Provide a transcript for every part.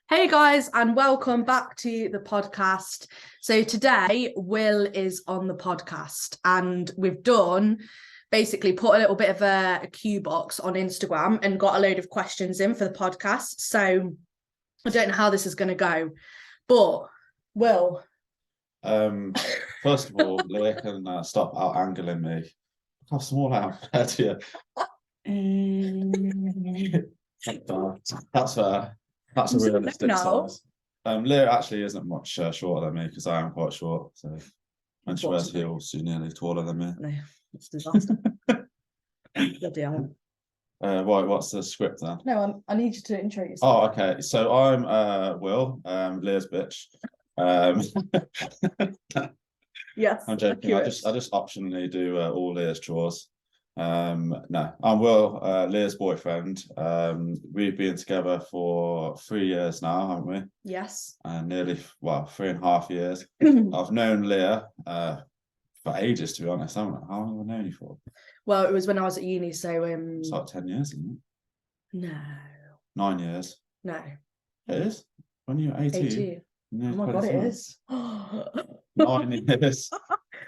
Hey guys, and welcome back to the podcast. So today Will is on the podcast and we've done basically put a little bit of a cue box on Instagram and got a load of questions in for the podcast. So I don't know how this is going to go, but Will. First of all, Leah can stop out angling me. Look how small I am compared to you. That's a realistic size. Leah actually isn't much shorter than me because I am quite short. So when she wears heels, she's nearly taller than me. No, it's a disaster. Bloody hell. What's the script then? No, I need you to intro yourself. Oh, okay. So I'm Will, Leah's bitch. Yes, I'm joking. I just optionally do all Leah's chores. No, I'm Will, Leah's boyfriend. We've been together for 3 years now, haven't we? Yes. Nearly 3.5 years. I've known Leah for ages, to be honest, haven't I? How long have I known you for? Well, it was when I was at uni, so it's like 10 years, isn't it? No. 9 years. No. It is? When you were 18? 18. Oh my God, it is. 9 years.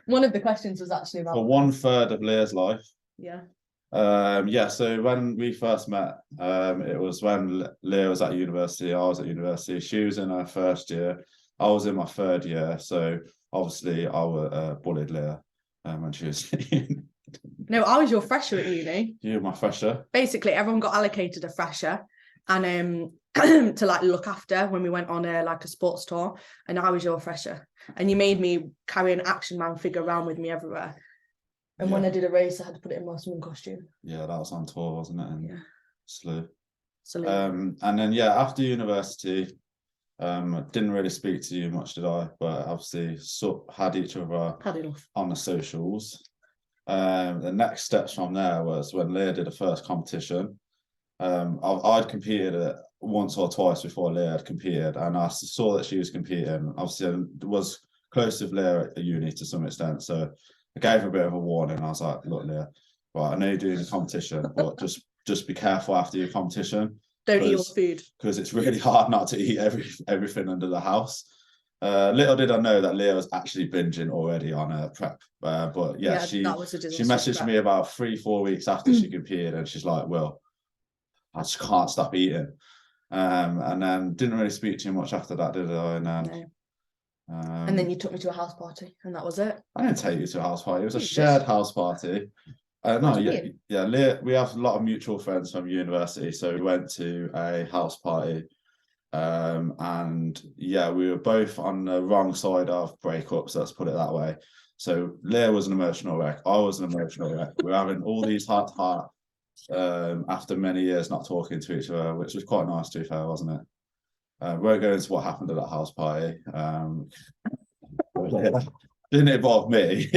One of the questions was actually about... For 1/3 of Leah's life. Yeah. So when we first met, it was when Leah was at university, I was at university. She was in her first year, I was in my third year. So obviously I bullied Leah when she was No, I was your fresher at uni. You were my fresher. Basically, everyone got allocated a fresher and to like look after when we went on a sports tour, and I was your fresher. And you made me carry an Action Man figure around with me everywhere. And when I did a race, I had to put it in my swimming costume. Yeah, that was on tour, wasn't it? And yeah. Slew. And then after university, didn't really speak to you much, did I? But obviously had each other on the socials. The next steps from there was when Leah did the first competition. I'd competed once or twice before Leah had competed, and I saw that she was competing. Obviously, I was close with Leah at the uni to some extent, so I gave her a bit of a warning. I was like, "Look, Leah, right, I know you're doing a competition, but just be careful after your competition. Don't eat all food because it's really hard not to eat everything under the house." Little did I know that Leah was actually binging already on her prep. But she messaged me about 3-4 weeks after she competed, and she's like, "Well, I just can't stop eating." And then didn't really speak too much after that, did I? And then you took me to a house party, and that was it. I didn't take you to a house party. It was a shared house party. Leah, we have a lot of mutual friends from university, so we went to a house party. We were both on the wrong side of breakups, let's put it that way. So Leah was an emotional wreck, I was an emotional wreck. We were having all these heart after many years not talking to each other, which was quite nice, to be fair, wasn't it? We won't go into what happened at that house party. Didn't involve me.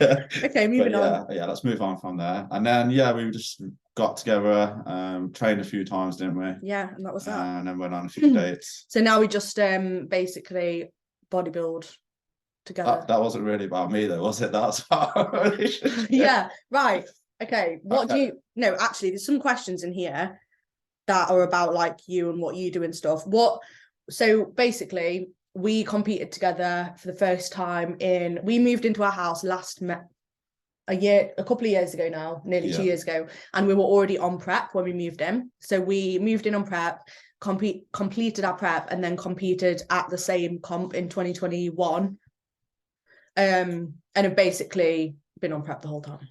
Okay, moving on. Yeah, let's move on from there. And then we just got together, trained a few times, didn't we? Yeah, and that was that. And then went on a few dates. So now we just basically bodybuild together. That wasn't really about me though, was it? That's our relationship. Yeah, right. Okay. Actually, there's some questions in here that are about like you and what you do and stuff. So basically we competed together for the first time we moved into our house a couple of years ago now, nearly 2 years ago, and we were already on prep when we moved in. So we moved in on prep, completed our prep, and then competed at the same comp in 2021. And have basically been on prep the whole time.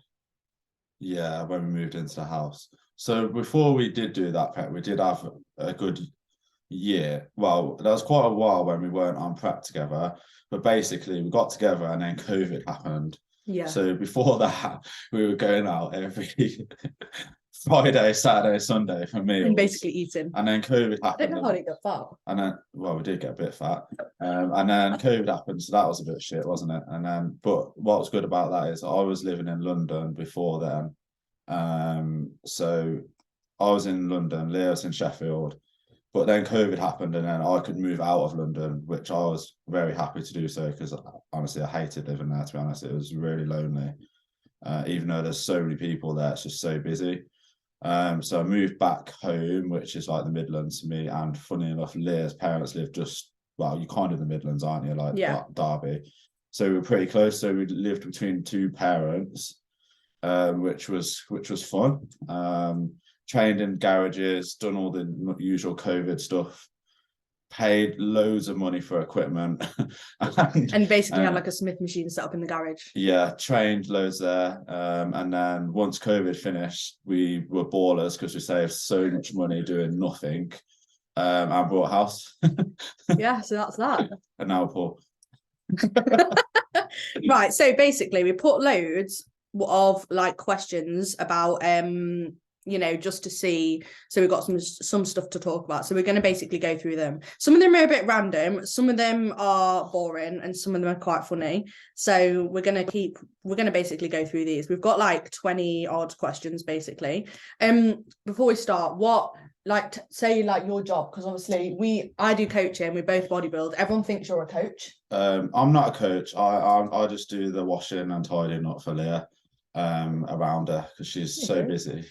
Yeah, when we moved into the house. So before we did do that prep, we did have a good year. Well, there was quite a while when we weren't on prep together, but basically we got together and then COVID happened. Yeah. So before that, we were going out every Friday, Saturday, Sunday for meals. And basically eating. And then COVID happened. I don't know how to get fat. And then, we did get a bit fat. And then COVID happened, so that was a bit shit, wasn't it? And then, but what was good about that is I was living in London before then. So I was in London, Leah was in Sheffield. But then COVID happened, and then I could move out of London, which I was very happy to do so because honestly, I hated living there, to be honest. It was really lonely. Even though there's so many people there, it's just so busy. So I moved back home, which is like the Midlands to me. And funny enough, Leah's parents live just, well, you're kind of the Midlands, aren't you? Like Derby. So we were pretty close. So we lived between two parents, which was fun. Trained in garages, done all the usual COVID stuff, paid loads of money for equipment. and basically had like a Smith machine set up in the garage. Yeah, trained loads there. And then once COVID finished, we were ballers because we saved so much money doing nothing. And bought a house. Yeah, so that's that. And now we're poor. Right, so basically we put loads of like questions about just to see, so we've got some stuff to talk about, so we're going to basically go through them. Some of them are a bit random, some of them are boring, and some of them are quite funny, so we're going to basically go through these. We've got like 20 odd questions basically. Before we start, what, like, say like your job, because obviously I do coaching, we both bodybuild, everyone thinks you're a coach. I'm not a coach. I just do the washing and tidying up for Leah around her because she's so busy.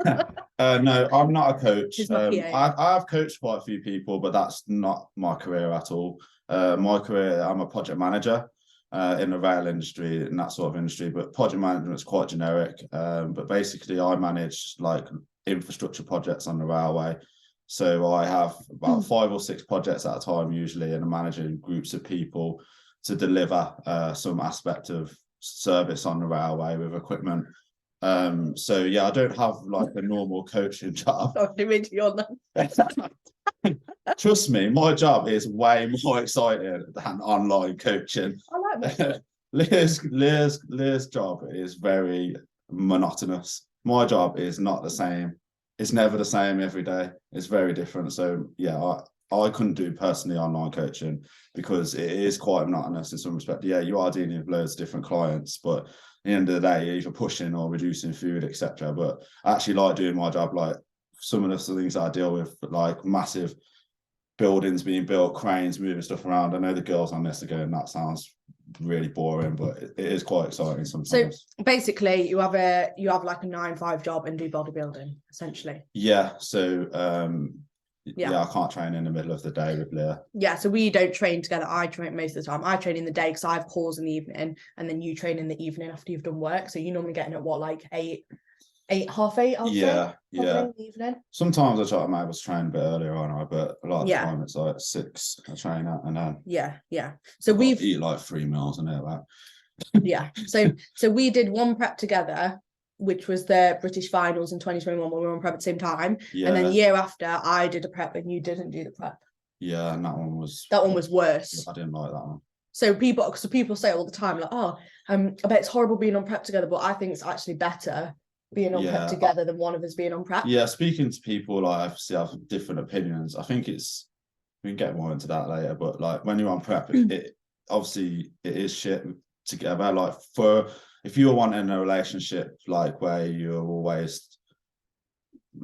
No, I'm not a coach. I've coached quite a few people, but that's not my career at all. My career, I'm a project manager in the rail industry and that sort of industry, but project management is quite generic. But basically I manage like infrastructure projects on the railway. So I have about 5 or 6 projects at a time usually, and I'm managing groups of people to deliver some aspect of service on the railway with equipment. So yeah, I don't have like a normal coaching job. Trust me, my job is way more exciting than online coaching. I like that. Leah's job is very monotonous. My job is not the same. It's never the same every day. It's very different. So yeah, I couldn't do personally online coaching because it is quite monotonous in some respect. Yeah, you are dealing with loads of different clients, but at the end of the day, you're either pushing or reducing food, etc. But I actually like doing my job. Like some of the things I deal with, like massive buildings being built, cranes moving stuff around. I know the girls on this are going, that sounds really boring, but it is quite exciting sometimes. So basically you have like a 9-5 job and do bodybuilding essentially. Yeah, so I can't train in the middle of the day with Leah. Yeah, so we don't train together. I train most of the time. I train in the day because I have calls in the evening, and then you train in the evening after you've done work. So you normally get in at what, like 8, half 8? Yeah. In the evening. Sometimes I try to maybe train a bit earlier on, but a lot of the time it's like 6 I train at, and then So we've eat like 3 meals and all that. Yeah. So we did one prep together, which was the British finals in 2021 when we were on prep at the same time. Yeah. And then the year after I did a prep and you didn't do the prep. Yeah, and that one was worse. I didn't like that one. So people say all the time, like, I bet it's horrible being on prep together, but I think it's actually better being on prep together than one of us being on prep. Yeah, speaking to people, like, I obviously have different opinions. I think we can get more into that later, but like when you're on prep, it obviously it is shit together. Like if you're wanting a relationship like where you're always,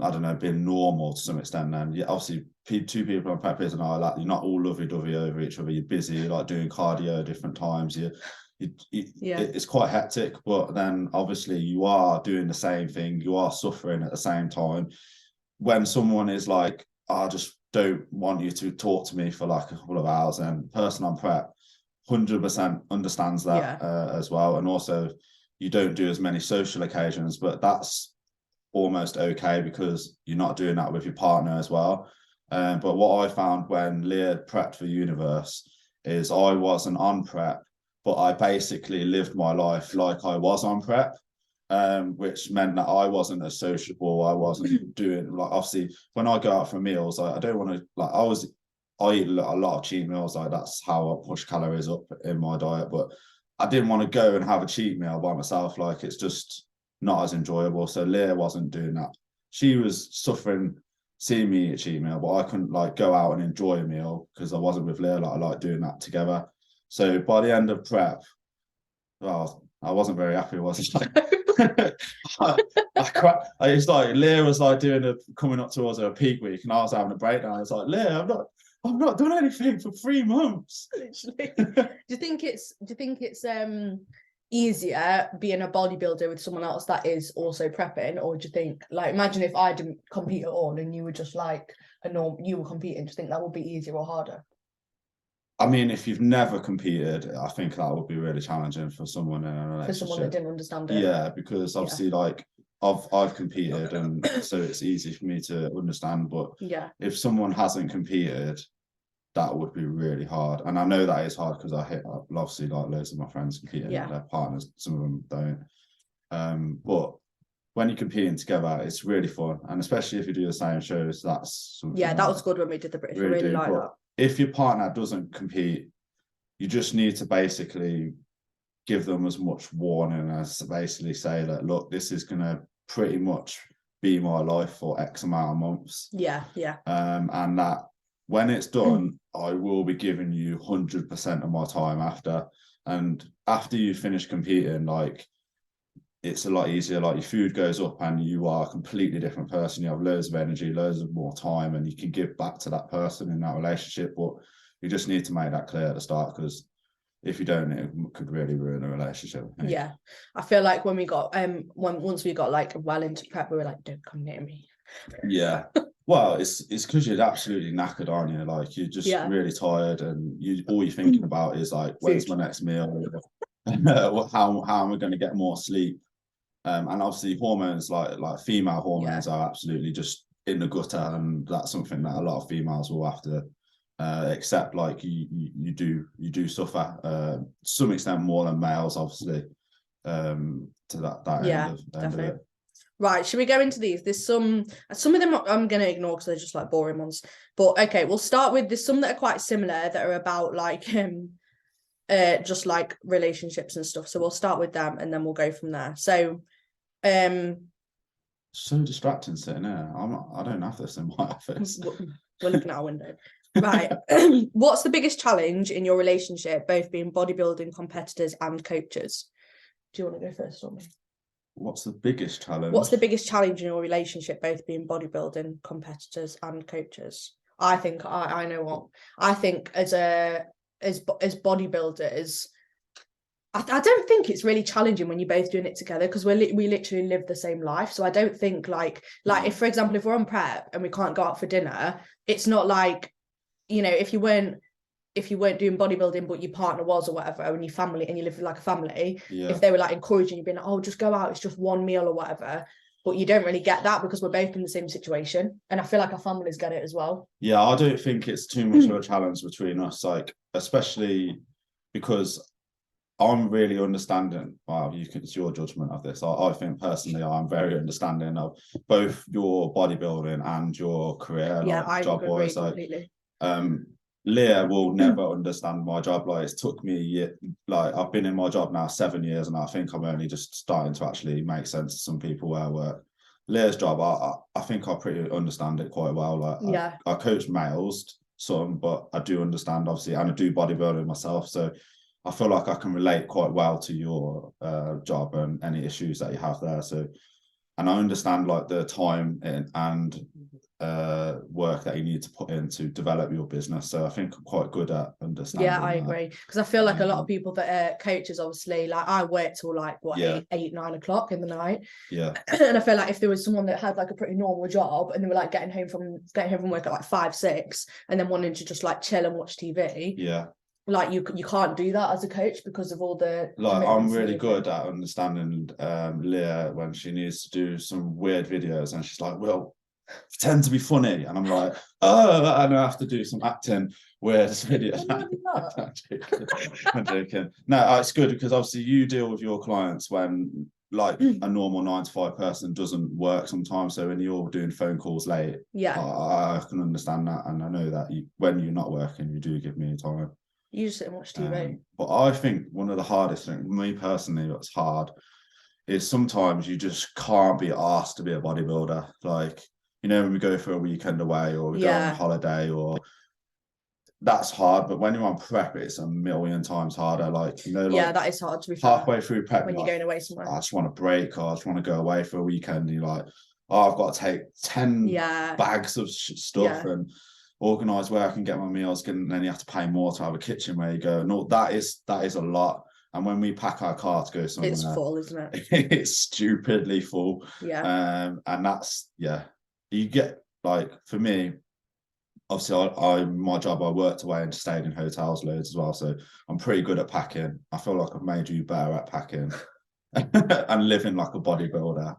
I don't know, being normal to some extent, then obviously 2 people on prep isn't like you're not all lovey-dovey over each other. You're busy, you're like doing cardio at different times. It's quite hectic, but then obviously you are doing the same thing, you are suffering at the same time. When someone is like, I just don't want you to talk to me for like a couple of hours, and the person on prep 100% understands that as well. And also you don't do as many social occasions, but that's almost okay because you're not doing that with your partner as well. But what I found when Leah prepped for Universe is I wasn't on prep, but I basically lived my life like I was on prep, which meant that I wasn't as sociable. I wasn't doing, like, obviously when I go out for meals, I don't want to, like, I eat a lot of cheat meals. Like that's how I push calories up in my diet, but I didn't want to go and have a cheat meal by myself. Like it's just not as enjoyable. So Leah wasn't doing that. She was suffering seeing me eat a cheat meal, but I couldn't like go out and enjoy a meal because I wasn't with Leah. Like I like doing that together. So by the end of prep, well, I wasn't very happy, was I? It's like Leah was like coming up towards her peak week, and I was having a breakdown. I was like, Leah, I've not done anything for 3 months. Literally. Do you think it's easier being a bodybuilder with someone else that is also prepping, or do you think, like, imagine if I didn't compete at all and you were just like you were competing, do you think that would be easier or harder? I mean, if you've never competed, I think that would be really challenging for someone in a relationship. For someone that didn't understand it. Yeah, because obviously, like I've competed, and so it's easy for me to understand. But yeah, if someone hasn't competed, that would be really hard. And I know that is hard because I obviously like loads of my friends competing, their partners, some of them don't. But when you're competing together, it's really fun, and especially if you do the same shows, that's that was good when we did the British. Really I really like that. If your partner doesn't compete, you just need to basically give them as much warning as to basically say that, look, this is going to pretty much be my life for X amount of months. Yeah. And that when it's done, I will be giving you 100% of my time after. And after you finish competing, like, it's a lot easier. Like, your food goes up and you are a completely different person. You have loads of energy, loads of more time, and you can give back to that person in that relationship. But you just need to make that clear at the start, because if you don't, it could really ruin a relationship. Yeah, I feel like when we got once we got like well into prep, we were like, don't come near me. Yeah. Well, it's because you're absolutely knackered, aren't you? Like, you're just really tired, and all you're thinking about is like, when's my next meal? How am I going to get more sleep? And obviously hormones, like female hormones, are absolutely just in the gutter, and that's something that a lot of females will have to accept. Like, you do suffer to some extent more than males, obviously, to that end of it. Right, should we go into these? There's some of them I'm going to ignore because they're just like boring ones. But okay, we'll start with, there's some that are quite similar that are about like just like relationships and stuff. So we'll start with them and then we'll go from there. So so distracting sitting there. I don't have this in my office. We're looking out our window. Right. What's the biggest challenge in your relationship, both being bodybuilding competitors and coaches? Do you want to go first or me? What's the biggest challenge? What's the biggest challenge in your relationship, both being bodybuilding competitors and coaches? I think I know what I think as bodybuilders. I don't think it's really challenging when you're both doing it together, because we literally live the same life. So I don't think like if, for example, if we're on prep and we can't go out for dinner, it's not like, you know, if you weren't doing bodybuilding but your partner was or whatever, and your family, and you live like a family, if they were like encouraging you, being like, oh, just go out, it's just one meal or whatever. But you don't really get that because we're both in the same situation, and I feel like our families get it as well. Yeah, I don't think it's too much of a challenge between us, like, especially because I'm really understanding. Wow, it's your judgment of this. I think personally, I'm very understanding of both your bodybuilding and your career. Yeah, like, I agree completely. Leah will never understand my job. Like, it's took me a year. Like, I've been in my job now 7 years, and I think I'm only just starting to actually make sense to some people where I work. Leah's job, I think I pretty understand it quite well. Like, I coach males some, but I do understand, obviously, and I do bodybuilding myself, so I feel like I can relate quite well to your job and any issues that you have there. So, and I understand like the time and work that you need to put in to develop your business. So I think I'm quite good at understanding. Yeah, I agree, because I feel like a lot of people that are coaches, obviously, like I work till like 8, 9 o'clock in the night. Yeah. And I feel like if there was someone that had like a pretty normal job and they were like getting home from work at like 5, 6, and then wanting to just like chill and watch TV. Yeah. Like you can't do that as a coach because of all the, like, I'm really good at understanding Leah when she needs to do some weird videos, and she's like, well, pretend to be funny, and I'm like, oh, and I have to do some acting weird videos. I'm joking. No, it's good because obviously you deal with your clients when like a normal 9 to 5 person doesn't work sometimes. So when you're doing phone calls late, I can understand that, and I know that when you're not working, you do give me time. You just sit and watch TV. But I think one of the hardest things, me personally, what's hard is sometimes you just can't be asked to be a bodybuilder. Like, you know, when we go for a weekend away or we go on holiday, or that's hard. But when you're on prep, it's a million times harder. Like, you know, like, that is hard to be fair. Halfway through prep, when you're going away somewhere, I just want to break, or I just want to go away for a weekend. And you're like, oh, I've got to take 10 bags of stuff and organise where I can get my meals, and then you have to pay more to have a kitchen where you go. No, that is a lot. And when we pack our car to go somewhere, it's full, isn't it? It's stupidly full. Yeah. And that's, yeah, you get, like, for me, obviously I my job, I worked away and stayed in hotels loads as well, so I'm pretty good at packing. I feel like I've made you better at packing and living like a bodybuilder,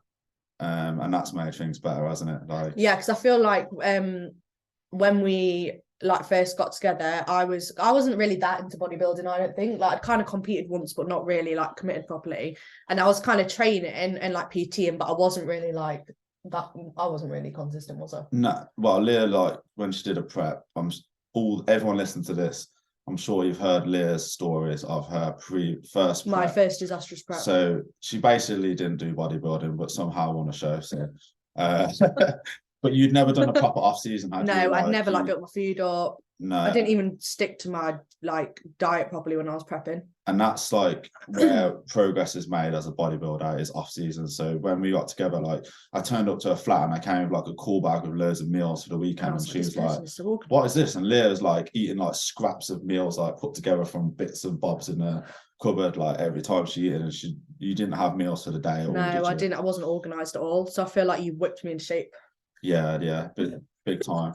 and that's made things better, hasn't it? Like, yeah, because I feel like when we like first got together, I wasn't really that into bodybuilding. I don't think, like, I'd kind of competed once, but not really like committed properly. And I was kind of training and like PTing, but I wasn't really like that. I wasn't really consistent, was I? no, well, Leah, like, when she did a prep, everyone listening to this, I'm sure you've heard Leah's stories of her first My prep. first disastrous prep. So she basically didn't do bodybuilding, but somehow won a show. So, but you'd never done a proper off season, had you? No, Like, I'd never like built my food up. No, I didn't even stick to my like diet properly when I was prepping. And that's like where progress is made as a bodybuilder, is off season. So when we got together, like, I turned up to a flat and I came with like a cool bag with loads of meals for the weekend, and she was like, "What is this?" And Leah was like eating like scraps of meals like put together from bits and bobs in the cupboard, like every time she ate, and you didn't have meals for the day. No, I didn't. I wasn't organised at all. So I feel like you whipped me into shape. Yeah, big time.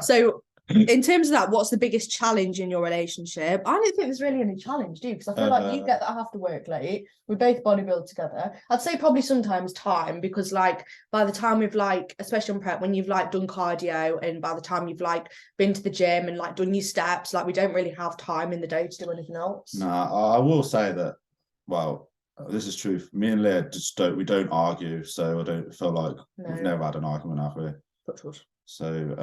So in terms of that, what's the biggest challenge in your relationship? I don't think there's really any challenge, do you? Because I feel like you get that I have to work late. We both bodybuild together. I'd say probably sometimes time, because like by the time we've like, especially on prep, when you've like done cardio and by the time you've like been to the gym and like done your steps, like we don't really have time in the day to do anything else. No, I will say that, well, this is true. Me and Leah we don't argue, so I don't feel like we've never had an argument, have we? So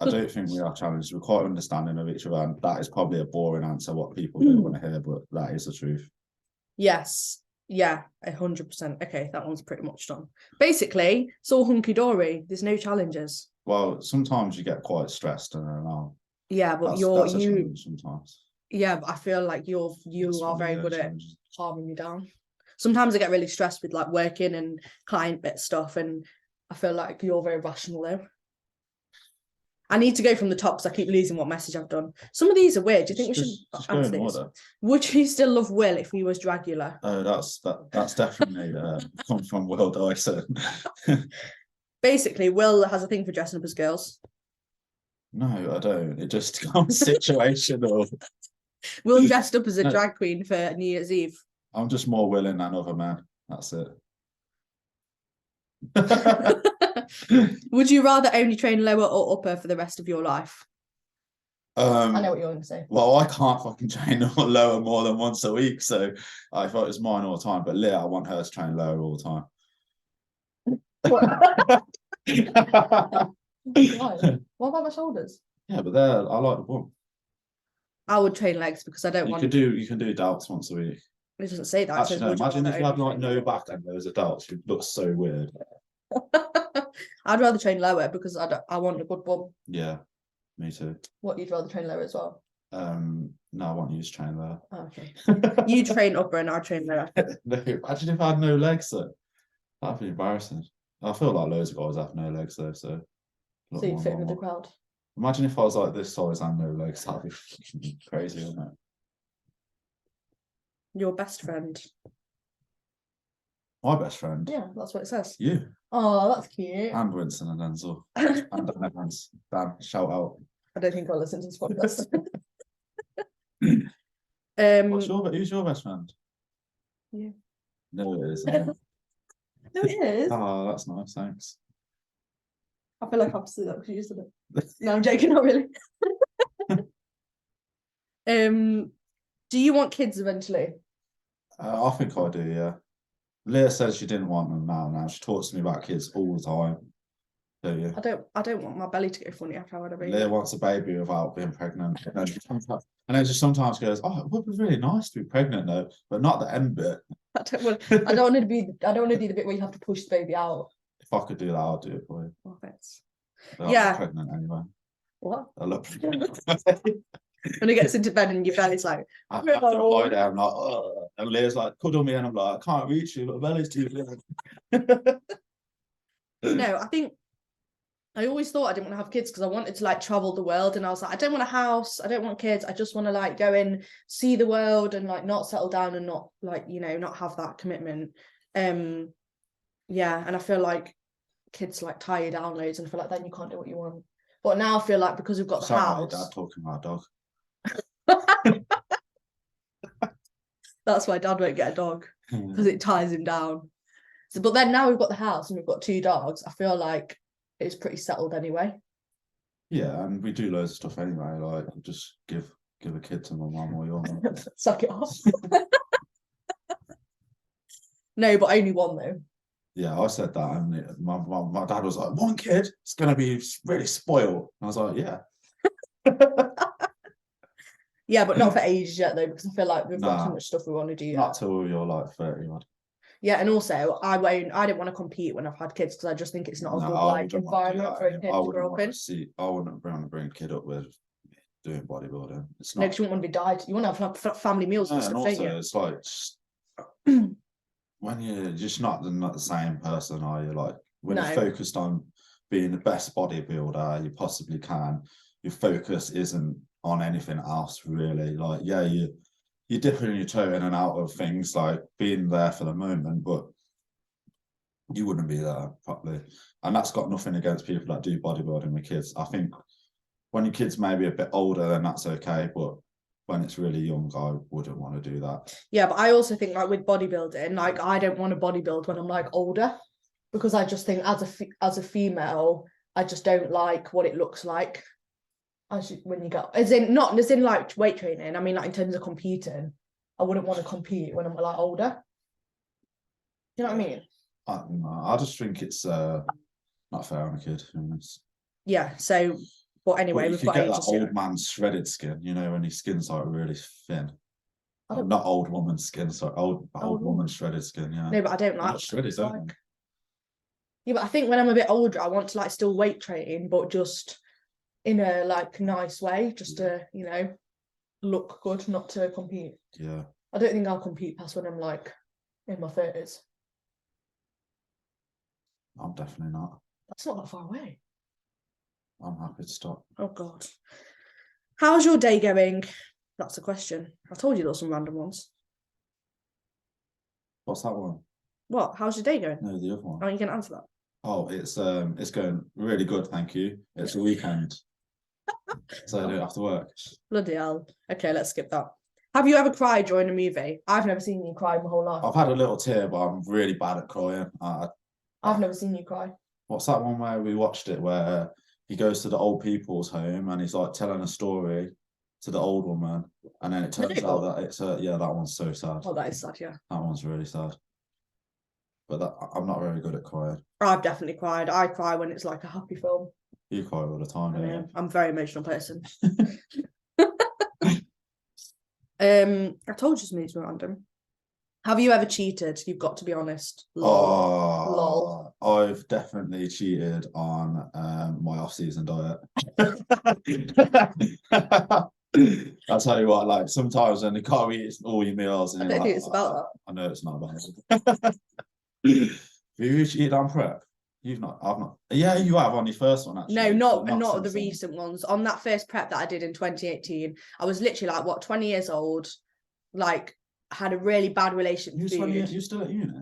I don't think we are challenged. We're quite understanding of each other, and that is probably a boring answer, what people don't want to hear, but that is the truth. Yes. Yeah, 100%. Okay, that one's pretty much done. Basically, it's all hunky-dory. There's no challenges. Well, sometimes you get quite stressed, and I don't know. Yeah, but you sometimes. Yeah, but I feel like you are very good at calming me down. Sometimes I get really stressed with like working and client bit stuff, and I feel like you're very rational though. I need to go from the top because I keep losing what message I've done. Some of these are weird. Do you think we should answer these? Would you still love Will if he was Dragula? Oh, that's definitely come from Will Dyson. Basically, Will has a thing for dressing up as girls. No, I don't. It just becomes situational. Will dressed up as a drag queen for New Year's Eve. I'm just more willing than other men. That's it. Would you rather only train lower or upper for the rest of your life? I know what you're going to say. Well, I can't fucking train lower more than once a week, so I thought it was mine all the time. But Leah, I want her to train lower all the time. What about my shoulders? Yeah, but I like the bum. I would train legs because I don't want. You can do delts once a week. It doesn't say that. Actually, no, imagine if you had like no back and there was a delts. You'd look so weird. I'd rather train lower because I want a good bum. Yeah, me too. What, you'd rather train lower as well? No, I want you to train lower. Oh, okay. You train upper and I train lower. No, imagine if I had no legs though. That'd be embarrassing. I feel like loads of guys have no legs though, so you fit with the crowd. Imagine if I was like this size and no legs. That'd be crazy, wouldn't it? Your best friend. My best friend? Yeah, that's what it says. You. Oh, that's cute. And Winston and Denzel. And Dan Evans. Dan, shout out. I don't think I'll listen to this podcast. Who's your best friend? Yeah. No, it isn't. No, it is. Oh, that's nice, thanks. I feel like I have to say that because you said it. No, I'm joking, not really. Do you want kids eventually? I think I do, yeah. Leah says she didn't want them now. She talks to me about kids all the time. Do you? I don't want my belly to go funny after I had a baby. Leah wants a baby without being pregnant. And then just sometimes goes, "Oh, it would be really nice to be pregnant though, but not the end bit." I don't want to be the bit where you have to push the baby out. If I could do that, I'd do it for you. Oh, thanks. Yeah. I'm pregnant anyway. What? I love pregnant. When it gets into bed and your belly's like, I have to lie there. I'm like, oh. And Leah's like, cuddle me, and I'm like, I can't reach you, but belly's too big. No, I think I always thought I didn't want to have kids because I wanted to like travel the world, and I was like, I don't want a house, I don't want kids, I just want to like go and see the world and like not settle down and not like, you know, not have that commitment. Yeah, and I feel like kids like tie you down loads, and I feel like then you can't do what you want. But now I feel like because we've got the house. Dad talking about dog. That's why Dad won't get a dog, because it ties him down. So, but then now we've got the house and we've got 2 dogs, I feel like it's pretty settled anyway. Yeah, and we do loads of stuff anyway. Like just give a kid to my mum or your mum. Suck it off. No, but only one though. Yeah, I said that, and my dad was like, 1 kid, it's gonna be really spoiled. I was like, yeah. Yeah, but not for ages yet though, because I feel like we've got too Nah, much stuff we want to do yet. Not till you're like 30 odd. Yeah, and also I didn't want to compete when I've had kids because I just think it's not a good like environment for a kid to grow up in. I wouldn't want to bring a kid up with doing bodybuilding. It's No, not. because you wouldn't want to be died. You want to have family meals and stuff, don't you? It's like when you're just not the same person, are you? Like when you're focused on being the best bodybuilder you possibly can, your focus isn't on anything else really. Like, yeah, you're dipping your toe in and out of things, like being there for the moment, but you wouldn't be there properly. And that's got nothing against people that do bodybuilding with kids. I think when your kid's maybe a bit older, then that's okay, but when it's really young, I wouldn't want to do that. Yeah, but I also think like with bodybuilding, like I don't want to bodybuild when I'm like older, because I just think as a female, I just don't like what it looks like when you go, as in like weight training. I mean, like in terms of competing, I wouldn't want to compete when I'm like older. Do you know what I mean? I just think it's not fair on a kid. Yeah. So, but anyway, we've got get that old man shredded skin. You know, when his skin's like really thin. Not old woman skin, sorry, old woman shredded skin. Yeah. No, but I don't like shredded. Like. Yeah, but I think when I'm a bit older, I want to like still weight train, but just in a like nice way, just to, you know, look good, not to compete. Yeah. I don't think I'll compete past when I'm like in my 30s. I'm definitely not. That's not that far away. I'm happy to stop. Oh God. How's your day going? That's the question. I told you there were some random ones. What's that one? What? How's your day going? No, the other one. Oh, you can answer that. Oh, it's going really good, thank you. It's the weekend. So I don't have to work. Bloody hell. Okay, let's skip that. Have you ever cried during a movie? I've never seen you cry my whole life. I've had a little tear, but I'm really bad at crying. I've never seen you cry. What's that one where we watched it, where he goes to the old people's home and he's like telling a story to the old woman, and then it turns out that it's that one's so sad. Oh, that is sad, yeah. That one's really sad. But I'm not very good at crying. I've definitely cried. I cry when it's like a happy film. You cry all the time, don't you? I'm a very emotional person. I told you something's random. Have you ever cheated? You've got to be honest. Lol. I've definitely cheated on my off-season diet. I'll tell you what, like sometimes when you can't eat all your meals, and I don't think it's about that. I know it's not about it. Have you cheated on prep? You've not. I've not. Yeah, you have on your first one actually. No, not the recent ones. On that first prep that I did in 2018, I was literally like 20 years old, like had a really bad relationship with food. You still at uni?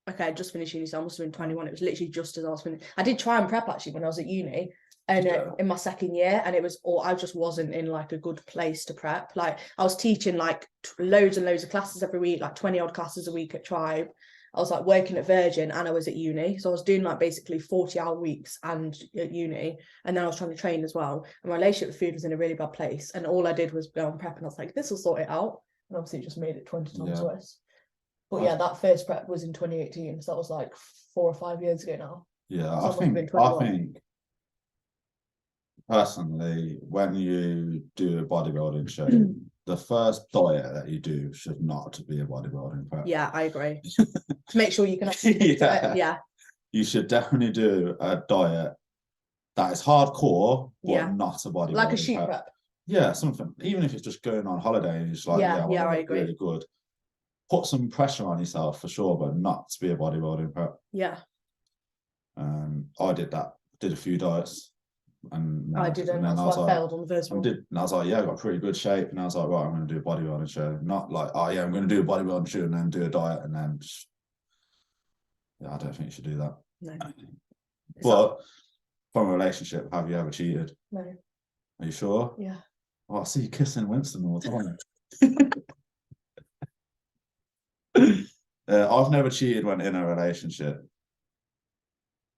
Okay, I just finished uni, so I must have been 21. It was literally just as I was finished. I did try and prep actually when I was at uni, and in my second year, and I just wasn't in like a good place to prep. Like I was teaching like loads and loads of classes every week, like 20 odd classes a week at Tribe. I was like working at Virgin and I was at uni. So I was doing like basically 40-hour weeks and at uni. And then I was trying to train as well. And my relationship with food was in a really bad place. And all I did was go on prep and I was like, this will sort it out. And obviously it just made it 20 times worse. But yeah, that first prep was in 2018. So that was like 4 or 5 years ago now. Yeah, so I think personally, when you do a bodybuilding show, the first diet that you do should not be a bodybuilding prep. Yeah, I agree. To make sure you can actually yeah. You should definitely do a diet that is hardcore, but not a bodybuilding like a shoot prep. Yeah, something. Even if it's just going on holiday and it's like, I agree. Really good. Put some pressure on yourself for sure, but not to be a bodybuilding prep. Yeah. I did that did a few diets. And I didn't. That's why I failed on the first one. And I was like, yeah, I got pretty good shape. And I was like, right, I'm going to do a bodybuilding show. Not like, oh yeah, I'm going to do a bodybuilding show and then do a diet and then just... Yeah, I don't think you should do that. No. But from a relationship, have you ever cheated? No. Are you sure? Yeah. Oh, I see you kissing Winston all the time. I've never cheated when in a relationship.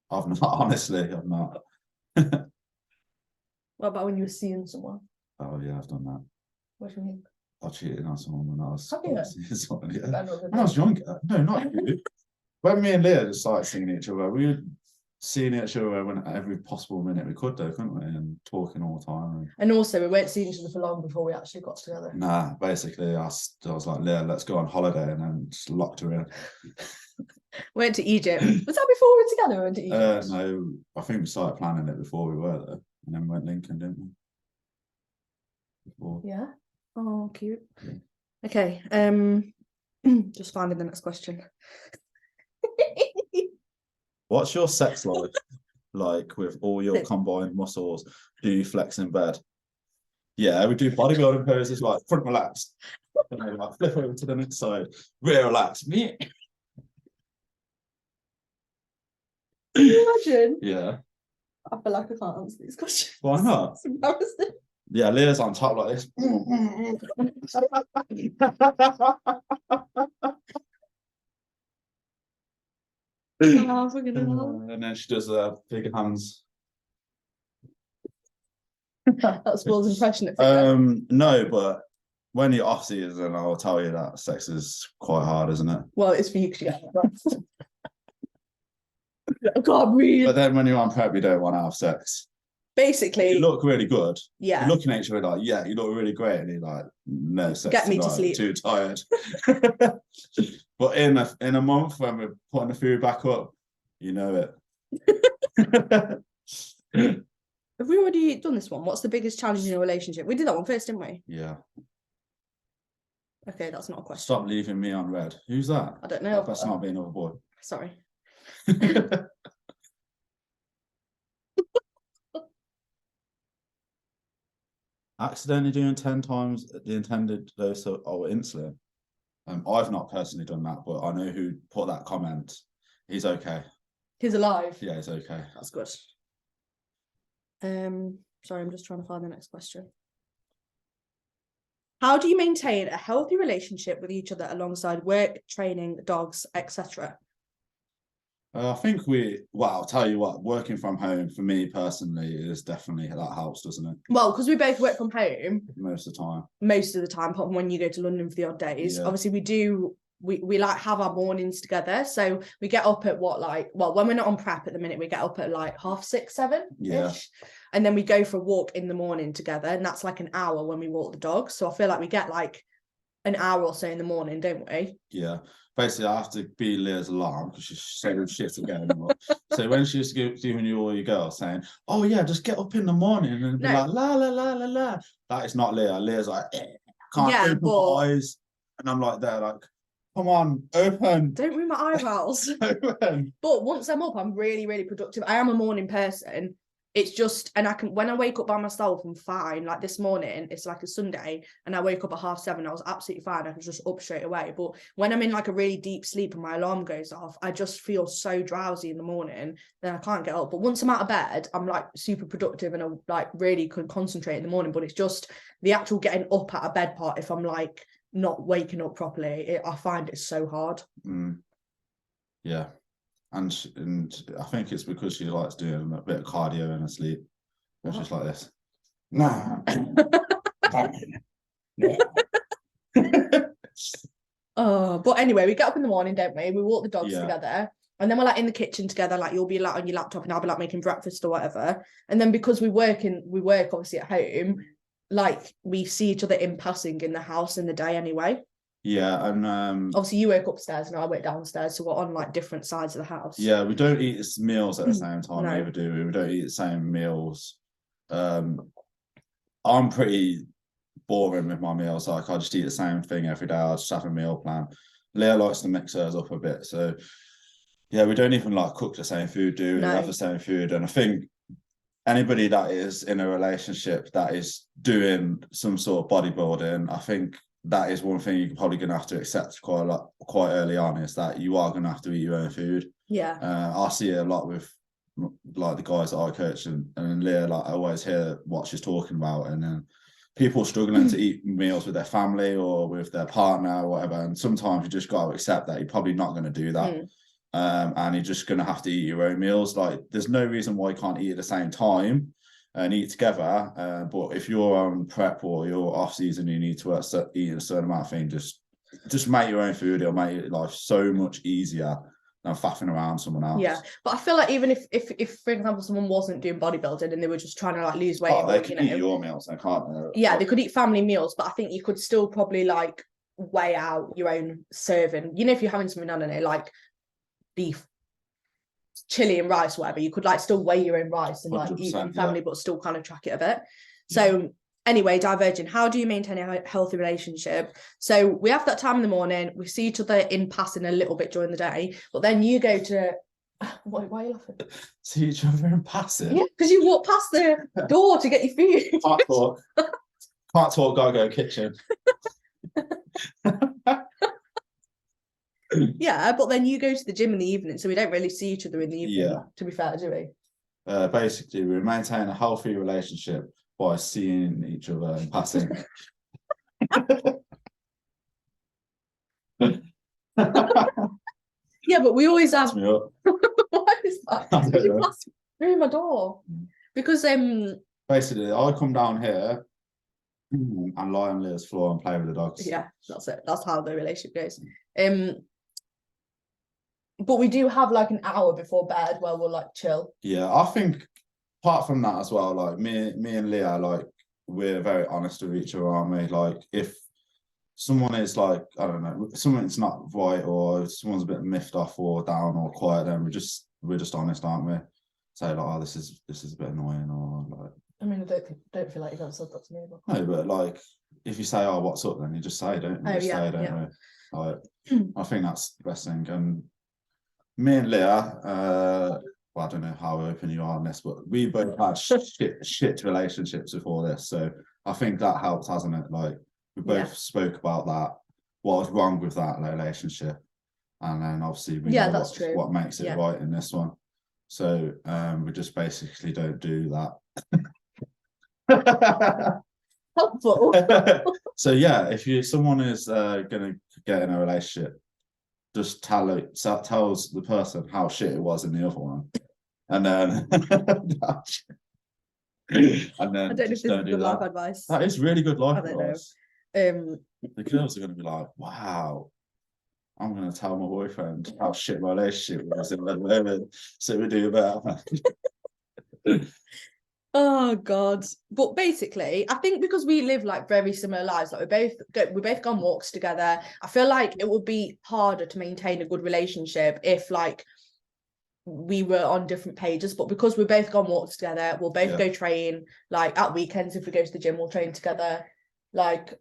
I've not, honestly, I've not. What about when you were seeing someone? Oh yeah, I've done that. What do you mean? I cheated on someone when I was seeing someone, yeah. When I was younger. No, not you. When me and Leah just started seeing each other, we were seeing each other when every possible minute we could, though, couldn't we? And talking all the time. And also, we weren't seeing each other for long before we actually got together. Nah, basically, I was like, Leah, let's go on holiday, and then just locked her in. Went to Egypt. Was that before we were together? We went to Egypt? No, I think we started planning it before we were there, and then we went Lincoln, didn't we? Before. Yeah. Oh, cute. Yeah. Okay. Just finding the next question. What's your sex life like with all your combined muscles? Do you flex in bed? Yeah, we do bodybuilding poses like front relaxed, and then like flip over to the next side, rear relaxed. Can you imagine? Yeah. I feel like I can't answer these questions. Why not? It's embarrassing. Yeah, Leah's on top like this. Oh, and then she does big hands. That's Will's impression. No, but when you're off season, I'll tell you that sex is quite hard, isn't it? Well, it's for you because you get rest. I can't breathe. But then when you're on prep, you don't want to have sex. Basically, you look really good. Yeah. You're looking at each other like, yeah, you look really great. And you're like, no sex. Get me to sleep. Too tired. But in a month when we're putting the food back up, you know it. Have we already done this one? What's the biggest challenge in a relationship? We did that one first, didn't we? Yeah. Okay, that's not a question. Stop leaving me on red. Who's that? I don't know. That's not being another boy. Sorry. Accidentally doing 10 times the intended dose of insulin. I've not personally done that, but I know who put that comment. He's okay. He's alive. Yeah, he's okay. That's good. Sorry, I'm just trying to find the next question. How do you maintain a healthy relationship with each other alongside work, training, dogs, etc.? I think I'll tell you what, working from home for me personally is definitely, that helps, doesn't it? Well, because we both work from home. Most of the time. Apart from when you go to London for the odd days. Yeah. Obviously, we like have our mornings together. So we get up at when we're not on prep at the minute, we get up at like 6:30, 7:00. Yeah. And then we go for a walk in the morning together. And that's like an hour when we walk the dogs. So I feel like we get like an hour or so in the morning, don't we? Yeah. Basically, I have to be Leah's alarm because she's so shit again. So when she's giving you all your girls saying, oh yeah, just get up in the morning and be like, la, la, la, la, la. That is not Leah. Leah's like, can't open my eyes. And I'm like, there, like, come on, open. Don't move my eyebrows. Open. But once I'm up, I'm really, really productive. I am a morning person. It's just, and when I wake up by myself, I'm fine. Like this morning, it's like a Sunday, and I wake up at 7:30. I was absolutely fine. I was just up straight away. But when I'm in like a really deep sleep and my alarm goes off, I just feel so drowsy in the morning. Then I can't get up. But once I'm out of bed, I'm like super productive and I like really can concentrate in the morning. But it's just the actual getting up out of bed part. If I'm like not waking up properly, I find it so hard. Yeah. And I think it's because she likes doing a bit of cardio in her sleep. It's just like this. Nah. But anyway, we get up in the morning, don't we? We walk the dogs together. And then we're like in the kitchen together, like you'll be like on your laptop and I'll be like making breakfast or whatever. And then because we work obviously at home, like we see each other in passing in the house in the day anyway. Yeah, and obviously you work upstairs and I work downstairs, so we're on like different sides of the house. Yeah, we don't eat meals at the same time. No. Neither do we. We don't eat the same meals. I'm pretty boring with my meals. Like I just eat the same thing every day. I just have a meal plan. Leah likes to mix hers up a bit, so yeah, we don't even like cook the same food. Do we? No. We have the same food, and I think anybody that is in a relationship that is doing some sort of bodybuilding, I think that is one thing you're probably going to have to accept quite early on, is that you are going to have to eat your own food. Yeah. I see it a lot with like the guys that I coach, and Leah, like I always hear what she's talking about, and then people struggling to eat meals with their family or with their partner or whatever, and sometimes you just got to accept that you're probably not going to do that. And you're just going to have to eat your own meals. Like, there's no reason why you can't eat at the same time and eat together. But if you're on prep or you're off season, you need to eat a certain amount of things. Just make your own food. It'll make your life so much easier than faffing around someone else. Yeah, but I feel like even if for example someone wasn't doing bodybuilding and they were just trying to like lose weight, they can eat your meals, they can't. Yeah, they could eat family meals, but I think you could still probably like weigh out your own serving. You know, if you're having something, I don't know, like beef, chili and rice, whatever, you could like still weigh your own rice and like eat in family, but still kind of track it a bit. So anyway, diverging, how do you maintain a healthy relationship? So we have that time in the morning, we see each other in passing a little bit during the day, but then you go to why are you laughing? See each other in passing? Yeah, because you walk past the door to get your food. Can't talk, gotta go kitchen. Yeah, but then you go to the gym in the evening, so we don't really see each other in the evening, to be fair, do we? Basically, we maintain a healthy relationship by seeing each other in passing. Yeah, but we always have. Me up. Why is that? Did you pass through my door? Because basically, I come down here and lie on Leah's floor and play with the dogs. Yeah, that's it. That's how the relationship goes. But we do have like an hour before bed where we'll like chill. Yeah, I think apart from that as well, like me and Leah, like we're very honest with each other, aren't we? Like if someone is like, I don't know, someone's not right or someone's a bit miffed off or down or quiet, then we're just honest, aren't we? Say like, oh, this is a bit annoying, or like. I mean, I don't feel like you've ever said that to me. But... No, but like if you say, oh, what's up, then you just say, don't you? Like, I think that's the best thing. And me and Leah, well, I don't know how open you are on this, but we both had shit relationships before this, so I think that helps, hasn't it? Like we both spoke about that, what was wrong with that relationship, and then obviously we know what makes it right in this one. So we just basically don't do that. Helpful. So yeah, if someone is gonna get in a relationship, just tells the person how shit it was in the other one, and then and then I don't know if this is good life advice. That is really good life advice. The girls are going to be like, wow, I'm going to tell my boyfriend how shit my relationship was in the moment, so we do better. Oh God. But basically, I think because we live like very similar lives, like we both go on walks together, I feel like it would be harder to maintain a good relationship if like we were on different pages. But because we both go on walks together, we'll both go train, like at weekends if we go to the gym, we'll train together, like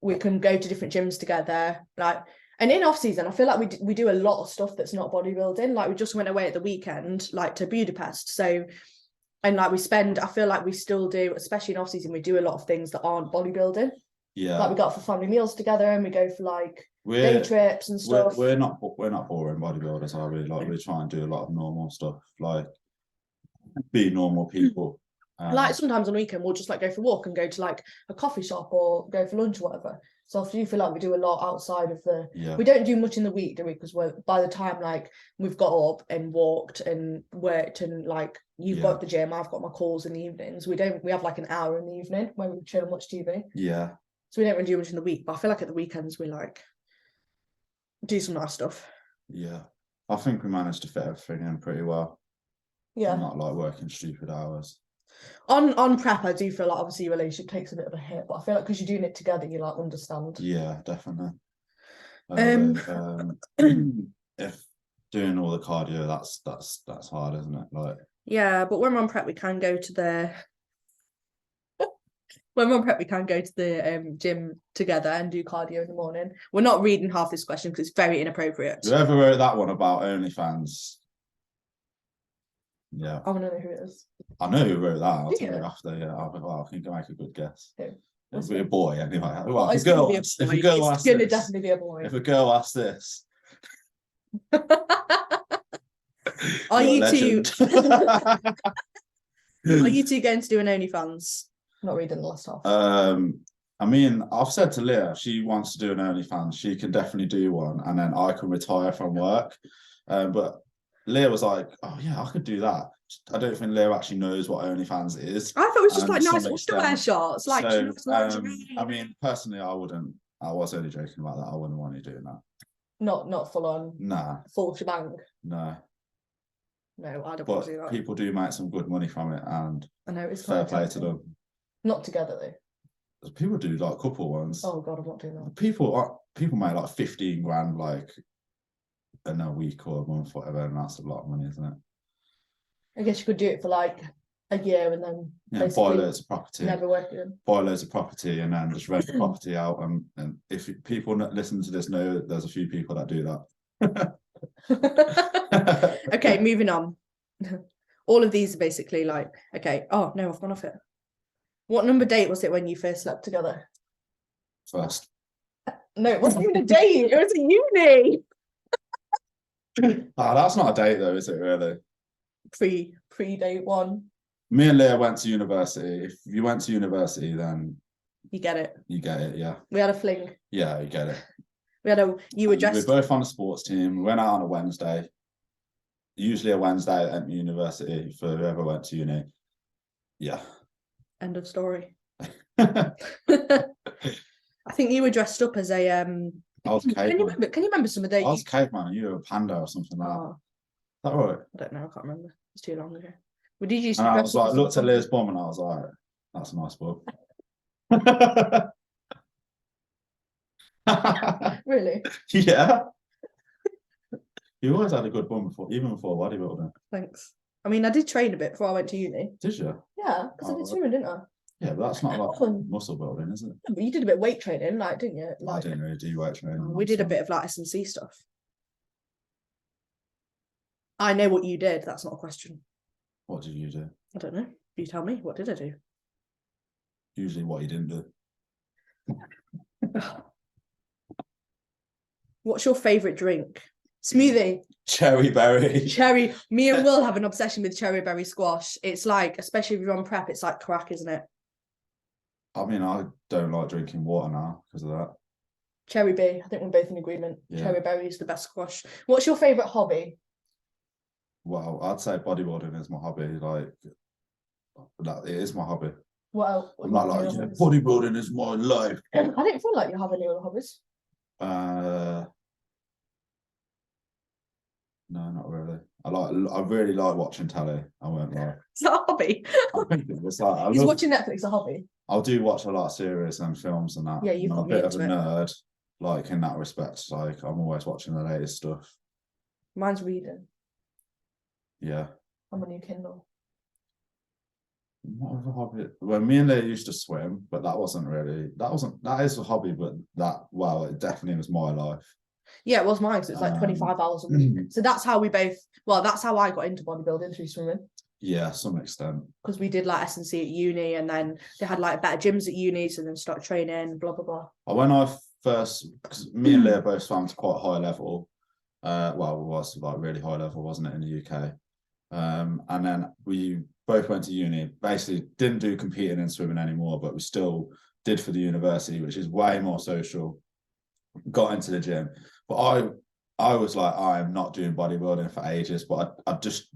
we can go to different gyms together, like. And in off season, I feel like we do a lot of stuff that's not bodybuilding. Like we just went away at the weekend, like to Budapest, so. And like I feel like we still do, especially in off season, we do a lot of things that aren't bodybuilding. Yeah. Like we go for family meals together and we go for like day trips and stuff. We're not boring bodybuilders, are we? Like we try and do a lot of normal stuff, like be normal people. Like sometimes on the weekend we'll just like go for a walk and go to like a coffee shop or go for lunch or whatever. So I do feel like we do a lot outside of we don't do much in the week, do we? Because by the time like we've got up and walked and worked and like you've got the gym, I've got my calls in the evenings. We have like an hour in the evening where we chill and watch TV. Yeah. So we don't really do much in the week, but I feel like at the weekends we like do some nice stuff. Yeah. I think we managed to fit everything in pretty well. Yeah. Not like working stupid hours. On prep, I do feel like obviously your relationship takes a bit of a hit, but I feel like because you're doing it together, you like understand. Yeah, definitely. If doing all the cardio, that's hard, isn't it? Like. Yeah, but when we're on prep, we can go to the. When we're on prep, we can go to the gym together and do cardio in the morning. We're not reading half this question because it's very inappropriate. Whoever wrote that one about OnlyFans. Yeah. I want to know who it is. I know who wrote that. I'll tell Yeah. you after. Yeah, I think I make a good guess. Who? It'll be a boy anyway. Well, It's if a girl gonna asks, be a boy. if a girl It's asks gonna this, definitely be a boy. if a girl asks this, Are you're a you two? legend. Are you two going to do an OnlyFans? Not reading the last half. I mean, I've said to Leah, she wants to do an OnlyFans. She can definitely do one, and then I can retire from work. But Leah was like, "Oh yeah, I could do that." I don't think Leah actually knows what OnlyFans is. I thought it was just like to nice some underwear extent. shots. Like, So, I mean, personally, I wouldn't. I was only joking about that. I wouldn't want you doing that. Not full on. Nah. Full shebang. No. No, I don't But want to do that. people do make some good money from it, and I know it's fair play to them. Not together though. People do like couple ones. Oh god, I'm not doing that. People make like 15 grand like in a week or a month, whatever, and that's a lot of money, isn't it? I guess you could do it for like a year and then buy loads of property. Never work again. Buy loads of property and then just rent the property out. And if people listen to this know there's a few people that do that. Okay, moving on. All of these are basically like, okay, oh no, I've gone off it. What number date was it when you first slept together? First. No, it wasn't even a date, it was a uni. That's not a date though, is it really? Pre-date one. Me and Leah went to university. If you went to university, then you get it. You get it, yeah. We had a fling. Yeah, you get it. You were dressed. We were both on a sports team. We went out on a Wednesday. Usually a Wednesday at university for whoever went to uni. Yeah. End of story. I think you were dressed up as a I was caveman. Can you remember some of the? I was caveman and you were a panda or something like that. Is that right? I don't know. I can't remember. It's too long ago. Well, did you? And I was like, looked at Leah's bum and I was like, "That's a nice bum." Really? Yeah. You always had a good bum before, even before bodybuilding. Thanks. I mean, I did train a bit before I went to uni. Did you? Yeah, because I did swimming, didn't I? Yeah, but that's not like muscle building, is it? Yeah, but you did a bit of weight training, like, didn't you? I didn't really do weight training. We did a bit of like S&C stuff. I know what you did. That's not a question. What did you do? I don't know. You tell me. What did I do? Usually what you didn't do. What's your favourite drink? Smoothie. Cherry berry. Cherry. Me and Will have an obsession with cherry berry squash. It's like, especially if you're on prep, it's like crack, isn't it? I mean, I don't like drinking water now because of that. Cherry B. I think we're both in agreement. Yeah. Cherry berry is the best squash. What's your favourite hobby? Well, I'd say bodybuilding is my hobby. Like it is my hobby. Well, I'm not like, yeah, bodybuilding is my life. I don't feel like you have any other hobbies. No, not really. I really like watching telly. I won't lie. It's not a hobby. It's like, Is watching Netflix a hobby? I do watch a lot of series and films and that. Yeah, you've got I'm a bit of a nerd, like in that respect. Like I'm always watching the latest stuff. Mine's reading. Yeah. I'm on your Kindle. What other hobby? Well, me and Leah used to swim, but that is a hobby, but it definitely was my life. Yeah, it was mine, because it's like 25 hours a week. So that's how that's how I got into bodybuilding, through swimming. Yeah, some extent. Because we did like S&C at uni, and then they had like better gyms at uni, so then start training, blah, blah, blah. When I first, because me and Leah both swam to quite a high level. It was like really high level, wasn't it, in the UK? And then we both went to uni, basically didn't do competing in swimming anymore, but we still did for the university, which is way more social. Got into the gym, but I was like, I'm not doing bodybuilding for ages, but I just,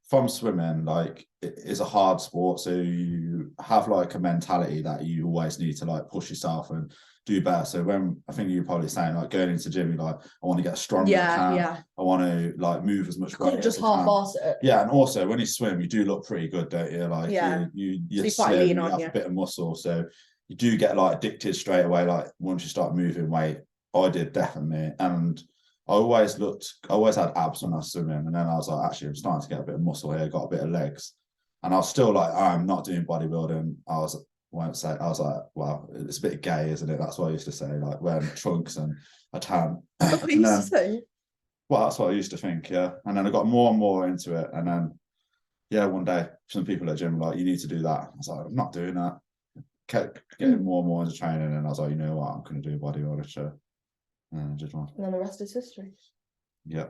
from swimming, like it is a hard sport, so you have like a mentality that you always need to like push yourself and do better. So when I think you're probably saying like going into the gym, you're like, I want to get stronger. I want to like move as much weight. Just half-ass it. Yeah, and also when you swim, you do look pretty good, don't you? Like you're so quite lean, you have a bit of muscle, so you do get like addicted straight away. Like once you start moving weight, I did definitely, and I always had abs when I was swimming, and then I was like, actually, I'm starting to get a bit of muscle here, got a bit of legs, and I was still like, I'm not doing bodybuilding. I was like, well, it's a bit gay, isn't it? That's what I used to say, like wearing trunks and a tan. That's what you used to say? Well, that's what I used to think, yeah. And then I got more and more into it, and then, yeah, one day some people at the gym were like, you need to do that. I was like, I'm not doing that. Kept getting more and more into training, and I was like, you know what, I'm going to do a bodybuilder show. And I did one. And then the rest is history. Yeah.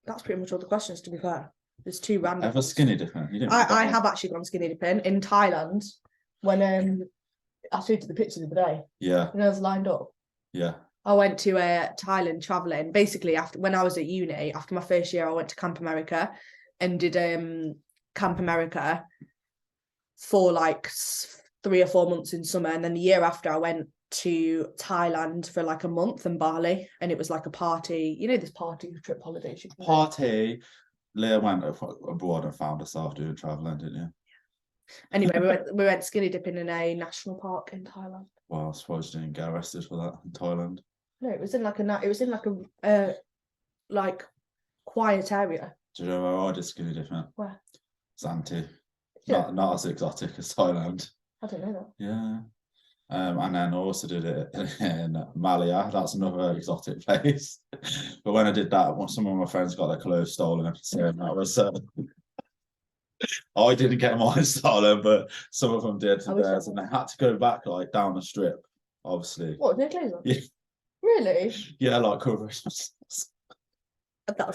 That's pretty much all the questions, to be fair. There's 2 random. Ever skinny dipping? I have actually gone skinny dipping in Thailand when I showed you the picture the other day. Yeah. When I was lined up. Yeah. I went to Thailand traveling. Basically, when I was at uni, after my first year, I went to Camp America and did Camp America for like 3 or 4 months in summer, and then the year after I went to Thailand for like a month in Bali, and it was like a party, you know, this party trip holidays. Party. Leah went abroad and found herself doing traveling, didn't you? Anyway, we went skinny dipping in a national park in Thailand. Well, I suppose you didn't get arrested for that in Thailand. No, it was in like a like quiet area. Do you know where I did skinny dipping? Where? Zante. Yeah. Not as exotic as Thailand. I don't know that. Yeah. And then I also did it in Malia. That's another exotic place. But when I did that, some of my friends got their clothes stolen. So that was. I didn't get mine stolen, but some of them did for theirs, and they had to go back like down the strip. Obviously. What, their clothes on? Yeah. Really? Yeah, like cover. That's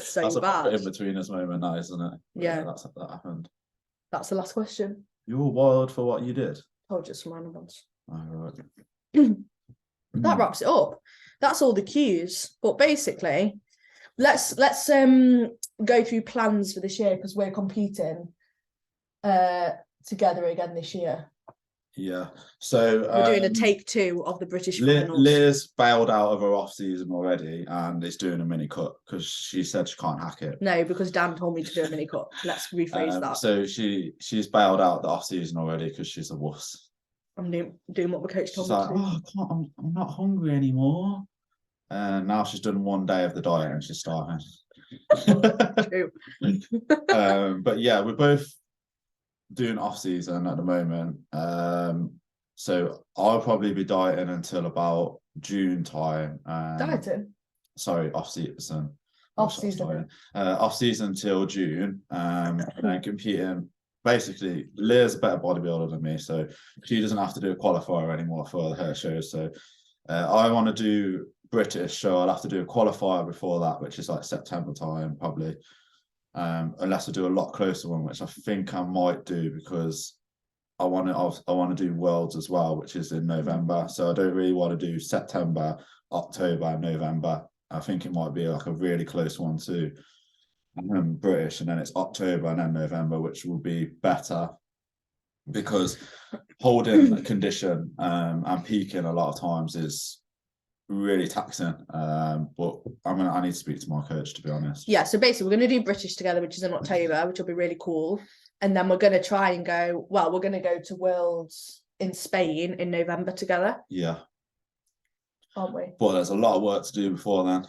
so That's bad. a in between us moment, that isn't it? Yeah. That happened. That's the last question. You were wild for what you did. Oh, just some random ones. Oh, right. That wraps it up. That's all the cues. But basically, let's go through plans for this year, because we're competing together again this year. Yeah. So we're doing a take 2 of the British finals. Liz bailed out of her off season already and is doing a mini cut because she said she can't hack it. No, because Dan told me to do a mini cut. Let's rephrase that. So she's bailed out the off season already because she's a wuss. I'm doing what my coach told she's me like, to do. Oh, I can't, I'm not hungry anymore. And now she's done 1 day of the diet and she's starving. True. But yeah, we're both doing off season at the moment. So I'll probably be dieting until about June time. Dieting? Sorry, off season. Off season. Off season till June. And then competing. Basically, Leah's a better bodybuilder than me, so she doesn't have to do a qualifier anymore for her shows. So I want to do British, so I'll have to do a qualifier before that, which is like September time probably. Unless I do a lot closer one, which I think I might do because I want to do Worlds as well, which is in November. So I don't really want to do September, October, and November. I think it might be like a really close one too. British, and then it's October and then November, which will be better because holding a condition and peaking a lot of times is really taxing. But I need to speak to my coach, to be honest. Yeah, so basically we're going to do British together, which is in October, which will be really cool, and then we're going to try and we're going to go to Worlds in Spain in November together. Yeah, aren't we? But there's a lot of work to do before then.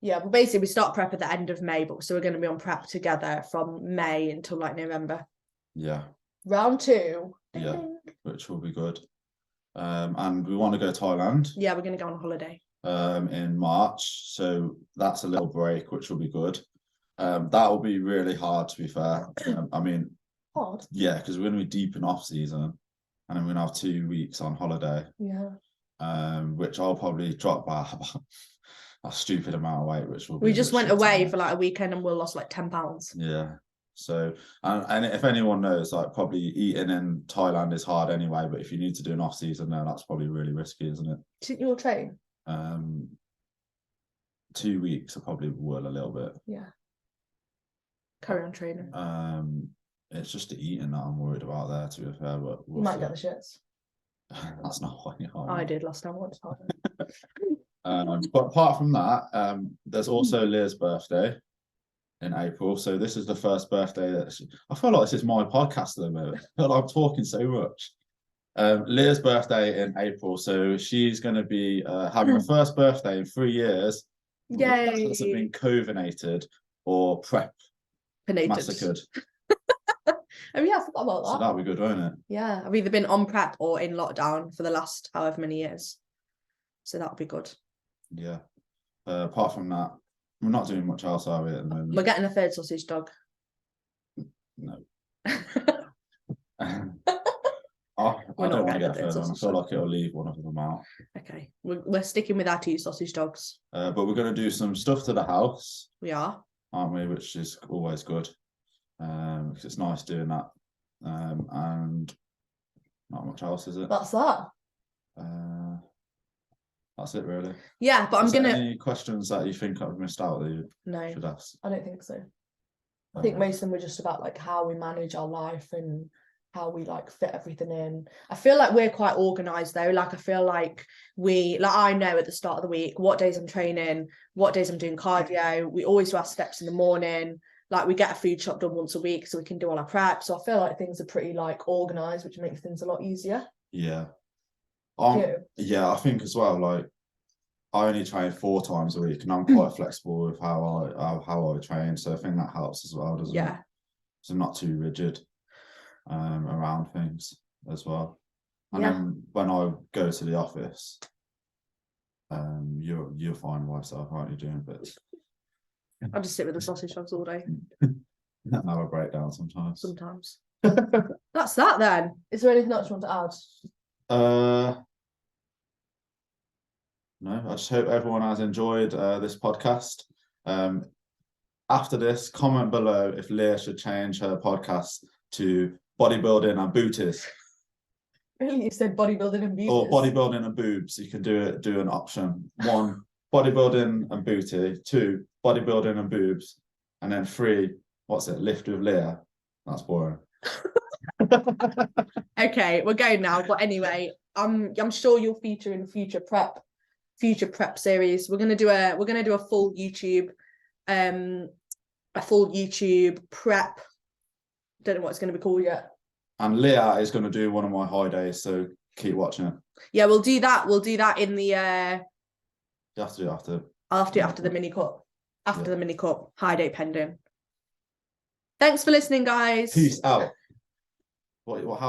Yeah, but basically we start prep at the end of May, so we're going to be on prep together from May until like November. Yeah. Round 2. Yeah, which will be good. And we want to go to Thailand. Yeah, we're going to go on holiday. In March, so that's a little break, which will be good. That will be really hard, to be fair. I mean, hard. Yeah, because we're going to be deep in off season, and then we're going to have 2 weeks on holiday. Yeah. Which I'll probably drop by a stupid amount of weight, which will be. We just went away for like a weekend and we lost like 10 pounds. Yeah. So, and if anyone knows, like probably eating in Thailand is hard anyway, but if you need to do an off season there, that's probably really risky, isn't it? Didn't you all train? 2 weeks I probably will a little bit. Yeah. Carry on training. It's just the eating that I'm worried about there, to be fair, but you might get the shits. That's not what you are. I did last time. But apart from that, there's also Leah's birthday in April. So this is the first birthday that I feel like this is my podcast at the moment. I feel like I'm talking so much. Leah's birthday in April, so she's going to be having her first birthday in 3 years. Yay! That's been covinated or prep massacred. Oh yeah, I forgot about that. So that'll be good, won't it? Yeah, I've either been on prep or in lockdown for the last however many years, so that'll be good. Yeah. Apart from that, we're not doing much else, are we, at the moment? We're getting a 3rd sausage dog. No. I don't want to get further, and I feel like it'll leave one of them out. Okay, we're sticking with our 2 sausage dogs. But we're going to do some stuff to the house. We are, aren't we? Which is always good, because it's nice doing that. And not much else, is it? That's that. That's it, really. Yeah, but I'm gonna. Any questions that you think I've missed out that you should ask? I don't think so. I think most of them were just about like how we manage our life and how we like fit everything in. I feel like we're quite organized though. Like I feel like I know at the start of the week what days I'm training, what days I'm doing cardio. We always do our steps in the morning. Like we get a food shop done once a week so we can do all our prep. So I feel like things are pretty like organized, which makes things a lot easier. Yeah. Yeah, I think as well, like I only train 4 times a week and I'm quite flexible with how I train. So I think that helps as well, doesn't it? So I'm not too rigid around things as well. And then when I go to the office, you'll find myself, aren't you, doing bits? I'll just sit with the sausage dogs all day. Have a breakdown sometimes. Sometimes. That's that then. Is there anything else you want to add? No, I just hope everyone has enjoyed this podcast. After this, comment below if Leah should change her podcast to bodybuilding and booties. Really? You said bodybuilding and booties? Or bodybuilding and boobs. You can do an option. 1, bodybuilding and booty. 2, bodybuilding and boobs. And then 3, lift with Leah. That's boring. Okay, we're going now. But anyway, I'm sure you'll feature in future prep series. We're gonna do a full YouTube prep. Don't know what it's going to be called yet. And Leah is going to do one of my high days, so keep watching it. Yeah, we'll do that in the you have to do it after. I'll have to do it after the mini cut. After the mini cut, high day pending. Thanks for listening, guys. Peace out. How